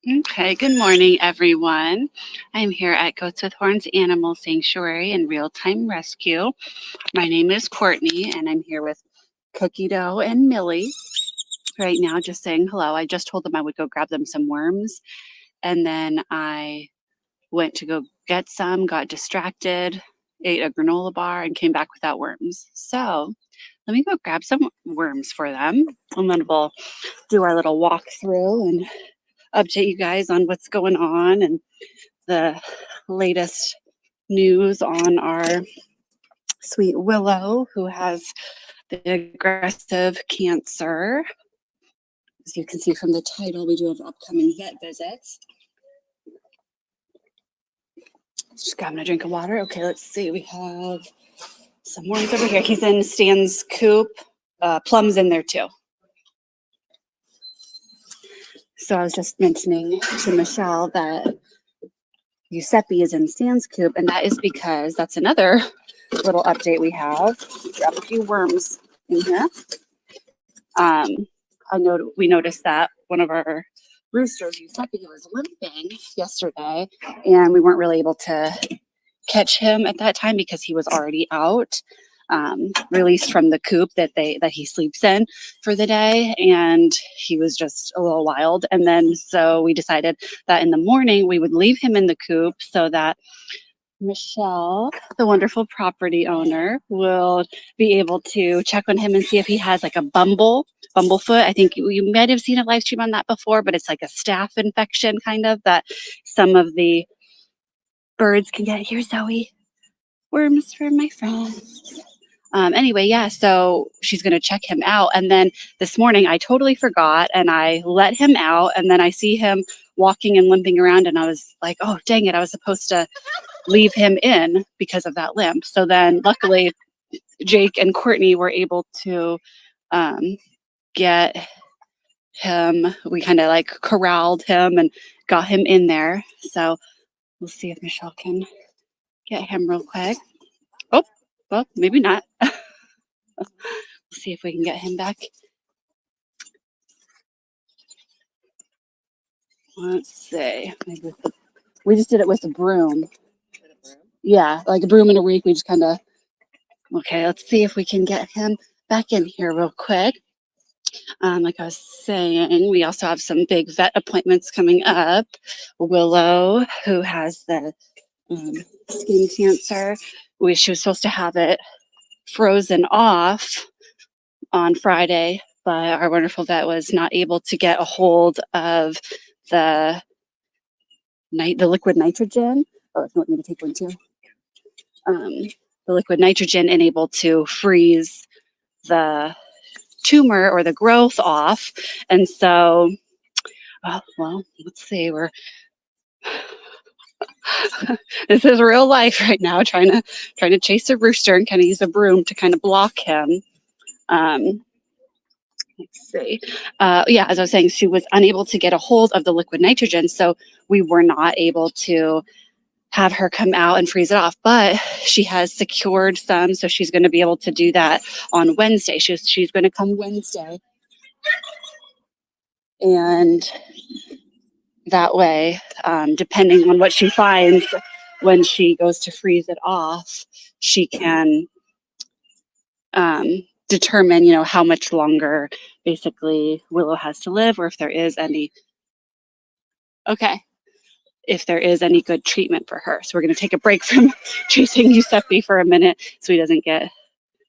Okay, good morning, everyone. I'm here at Goats with Horns Animal Sanctuary and Real Time Rescue. My name is Courtney, and I'm here with Cookie Dough and Millie right now, just saying hello. I just told them I would go grab them some worms, and then I went to go get some, got distracted, ate a granola bar, and came back without worms. So let me go grab some worms for them, and then we'll do our little walkthrough and update you guys on what's going on and the latest news on our sweet Willow, who has the aggressive cancer. As you can see from the title, we do have upcoming vet visits. Just grabbing a drink of water. Okay, let's see. We have some worms over here. He's in Stan's coop. Plum's in there too. So I was just mentioning to Michelle that Giuseppe is in Stan's coop, and that is because that's another little update we have. Grab a few worms in here. We noticed that one of our roosters, Giuseppe, was limping yesterday, and we weren't really able to catch him at that time because he was already out, released from the coop that he sleeps in for the day, and he was just a little wild. And then so we decided that in the morning we would leave him in the coop so that Michelle, the wonderful property owner, will be able to check on him and see if he has like a bumblefoot. I think you might have seen a live stream on that before, but it's like a staph infection kind of that some of the birds can get. Here, Zoe, worms for my friends. Anyway, yeah, so she's going to check him out. And then this morning I totally forgot and I let him out, and then I see him walking and limping around, and I was like, oh, dang it, I was supposed to leave him in because of that limp. So then luckily Jake and Courtney were able to get him. We kind of like corralled him and got him in there. So we'll see if Michelle can get him real quick. Oh, well, maybe not. We'll see if we can get him back. Let's see. Maybe we just did it with a broom. Yeah, like a broom in a week. We just kind of, okay, let's see if we can get him back in here real quick. Like I was saying, we also have some big vet appointments coming up. Willow, who has the skin cancer, she was supposed to have it frozen off on Friday, but our wonderful vet was not able to get a hold of the liquid nitrogen. Oh, if you want me to take one too. The liquid nitrogen and able to freeze the tumor or the growth off. And so, well, let's see, this is real life right now, trying to chase a rooster and kind of use a broom to kind of block him. Let's see. Yeah, as I was saying, she was unable to get a hold of the liquid nitrogen, so we were not able to have her come out and freeze it off, but she has secured some, so she's going to be able to do that on Wednesday. She's going to come Wednesday, and that way, depending on what she finds when she goes to freeze it off, she can determine, how much longer basically Willow has to live, or if there is any good treatment for her. So we're going to take a break from chasing Giuseppe for a minute so he doesn't get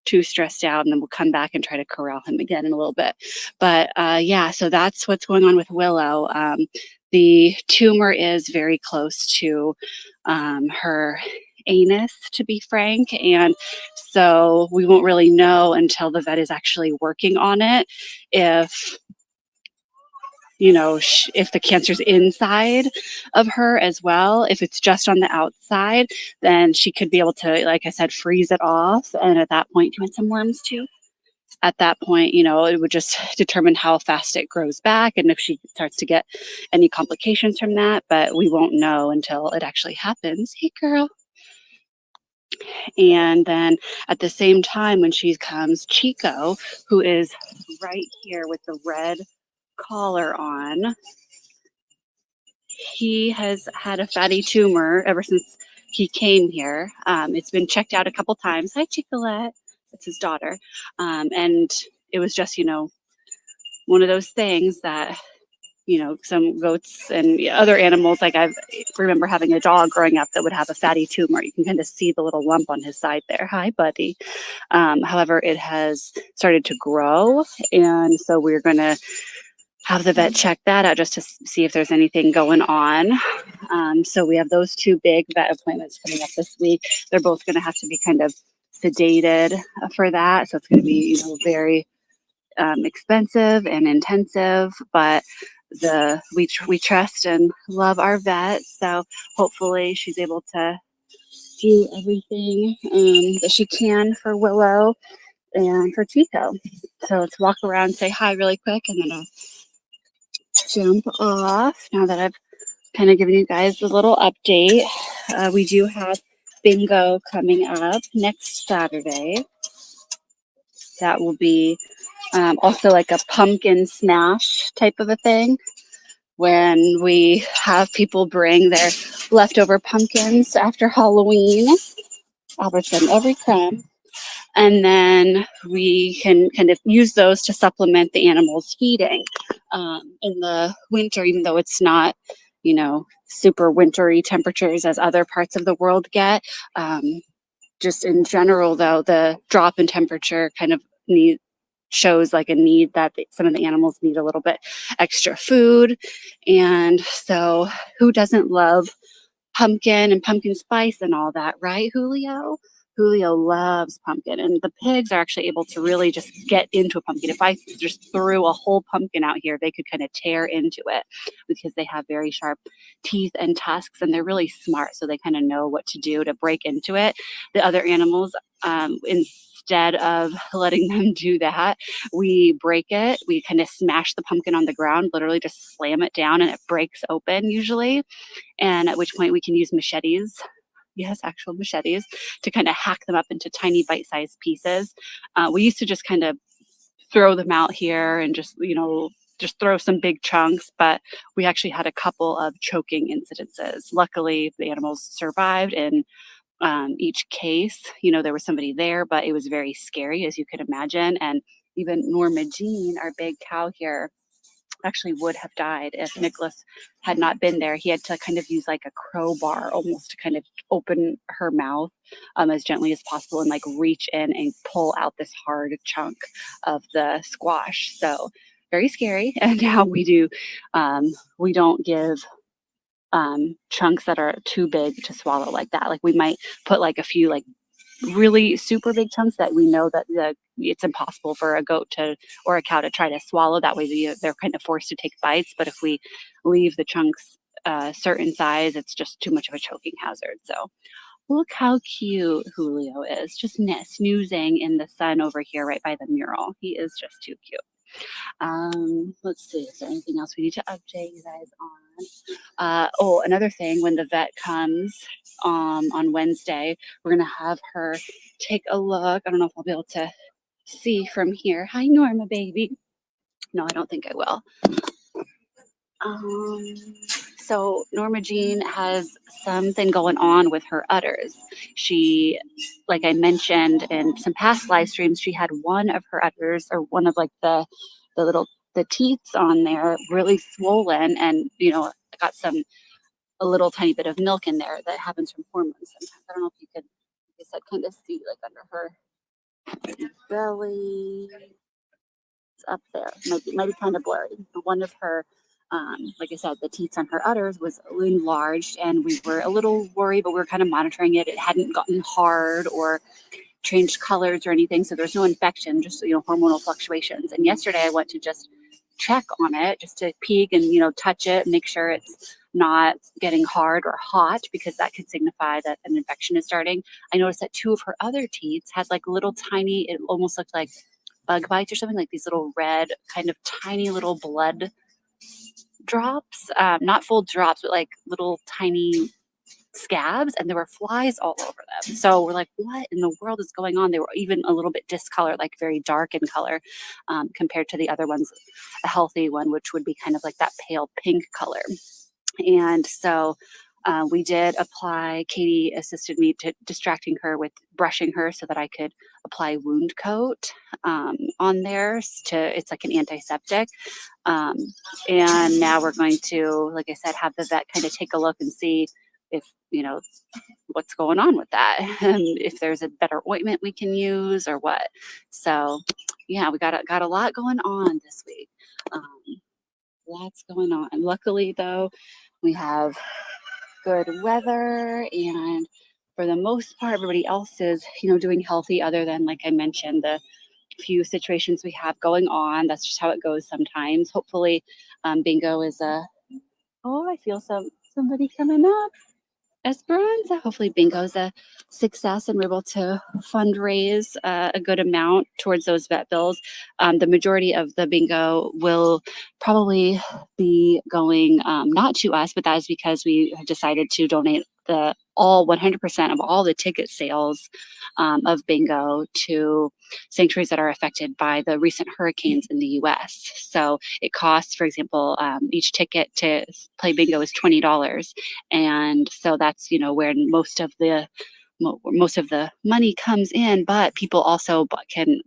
too stressed out, and then we'll come back and try to corral him again in a little bit. But yeah, so that's what's going on with Willow. The tumor is very close to her anus, to be frank, and so we won't really know until the vet is actually working on it if if the cancer's inside of her as well. If it's just on the outside, then she could be able to, like I said, freeze it off. And at that point, do you want some worms too? At that point, it would just determine how fast it grows back and if she starts to get any complications from that. But we won't know until it actually happens. Hey, girl. And then at the same time, when she comes, Chico, who is right here with the red collar on, he has had a fatty tumor ever since he came here. It's been checked out a couple times. Hi, Chicolette. That's his daughter. And it was just, one of those things that, some goats and other animals, like I remember having a dog growing up that would have a fatty tumor. You can kind of see the little lump on his side there. Hi, buddy. However, it has started to grow. And so we're going to have the vet check that out just to see if there's anything going on. So we have those two big vet appointments coming up this week. They're both going to have to be kind of sedated for that. So it's going to be, very expensive and intensive, but we trust and love our vet. So hopefully she's able to do everything that she can for Willow and for Chico. So let's walk around, say hi really quick, and then I'll jump off now that I've kind of given you guys a little update. We do have bingo coming up next Saturday. That will be also like a pumpkin smash type of a thing when we have people bring their leftover pumpkins after Halloween. Albert's getting every crumb. And then we can kind of use those to supplement the animals' feeding in the winter, even though it's not, super wintry temperatures as other parts of the world get. Just in general, though, the drop in temperature kind of shows like a need that some of the animals need a little bit extra food. And so who doesn't love pumpkin and pumpkin spice and all that, right, Julio? Julio loves pumpkin, and the pigs are actually able to really just get into a pumpkin. If I just threw a whole pumpkin out here, they could kind of tear into it because they have very sharp teeth and tusks, and they're really smart, so they kind of know what to do to break into it. The other animals, instead of letting them do that, we break it. We kind of smash the pumpkin on the ground, literally just slam it down, and it breaks open usually. And at which point we can use machetes. Yes, actual machetes to kind of hack them up into tiny bite-sized pieces. We used to just kind of throw them out here and just throw some big chunks, but we actually had a couple of choking incidences. Luckily, the animals survived, and each case, there was somebody there, but it was very scary, as you could imagine. And even Norma Jean, our big cow here, actually would have died if Nicholas had not been there. He had to kind of use like a crowbar almost to kind of open her mouth as gently as possible and like reach in and pull out this hard chunk of the squash. So very scary. And now we don't give chunks that are too big to swallow like that. Like we might put like a few like really super big chunks that we know that it's impossible for a goat or a cow to try to swallow. That way they're kind of forced to take bites. But if we leave the chunks a certain size, it's just too much of a choking hazard. So look how cute Julio is, just snoozing in the sun over here right by the mural. He is just too cute. Let's see, is there anything else we need to update you guys on? Another thing, when the vet comes on Wednesday, we're gonna have her take a look. I don't know if I'll be able to see from here. Hi, Norma, baby. No, I don't think I will. So Norma Jean has something going on with her udders. She, like I mentioned in some past live streams, she had one of her udders, or one of like the teats on there, really swollen, and got a little tiny bit of milk in there. That happens from hormones sometimes. I don't know if you could, like I said, kind of see like under her belly. It's up there. Might be kind of blurry. One of her, like I said, the teats on her udders was enlarged, and we were a little worried, but we were kind of monitoring it. It hadn't gotten hard or changed colors or anything, so there's no infection, just hormonal fluctuations. And yesterday I went to just check on it, just to peek and touch it, make sure it's not getting hard or hot, because that could signify that an infection is starting. I noticed that two of her other teats had like little tiny, it almost looked like bug bites or something, like these little red kind of tiny little blood drops, not full drops, but like little tiny scabs, and there were flies all over them. So we're like, what in the world is going on? They were even a little bit discolored, like very dark in color, compared to the other ones, a healthy one, which would be kind of like that pale pink color. And so we did apply. Katie assisted me to distracting her with brushing her so that I could apply wound coat on there. It's like an antiseptic. Um, and now we're going to, like I said, have the vet kind of take a look and see if, what's going on with that, and if there's a better ointment we can use or what. So yeah, we got a lot going on this week. Lots going on. Luckily though, we have good weather, and for the most part everybody else is doing healthy, other than, like I mentioned, the few situations we have going on. That's just how it goes sometimes. Hopefully bingo is a oh, I feel somebody coming up. Esperanza. Hopefully, bingo's a success and we're able to fundraise a good amount towards those vet bills. The majority of the bingo will probably be going not to us, but that is because we have decided to donate all 100% of all the ticket sales of bingo to sanctuaries that are affected by the recent hurricanes in the U.S. So it costs, for example, each ticket to play bingo is $20, and so that's where most of the money comes in. But people also can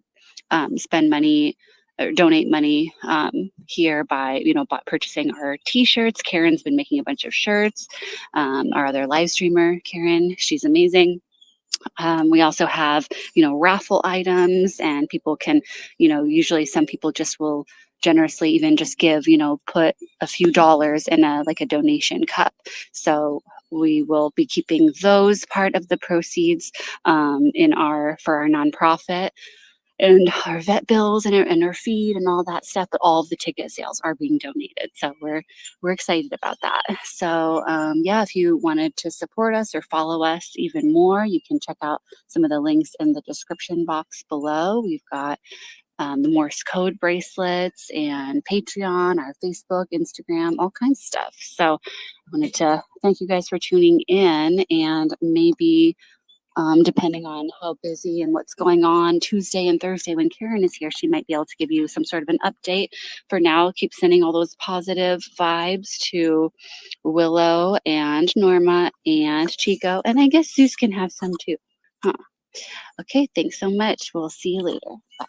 spend money or donate money here by purchasing our t-shirts. Karen's been making a bunch of shirts. Our other live streamer, Karen, she's amazing. We also have, raffle items, and people can, usually some people just will generously even just give, put a few dollars in a donation cup. So we will be keeping those part of the proceeds for our nonprofit and our vet bills and our feed and all that stuff. But all of the ticket sales are being donated, so we're excited about that. So yeah, if you wanted to support us or follow us even more, you can check out some of the links in the description box below. We've got the Morse code bracelets and Patreon, our Facebook, Instagram, all kinds of stuff. So I wanted to thank you guys for tuning in, and maybe depending on how busy and what's going on Tuesday and Thursday when Karen is here, she might be able to give you some sort of an update. For now, keep sending all those positive vibes to Willow and Norma and Chico. And I guess Zeus can have some too. Huh. Okay, thanks so much. We'll see you later. Bye.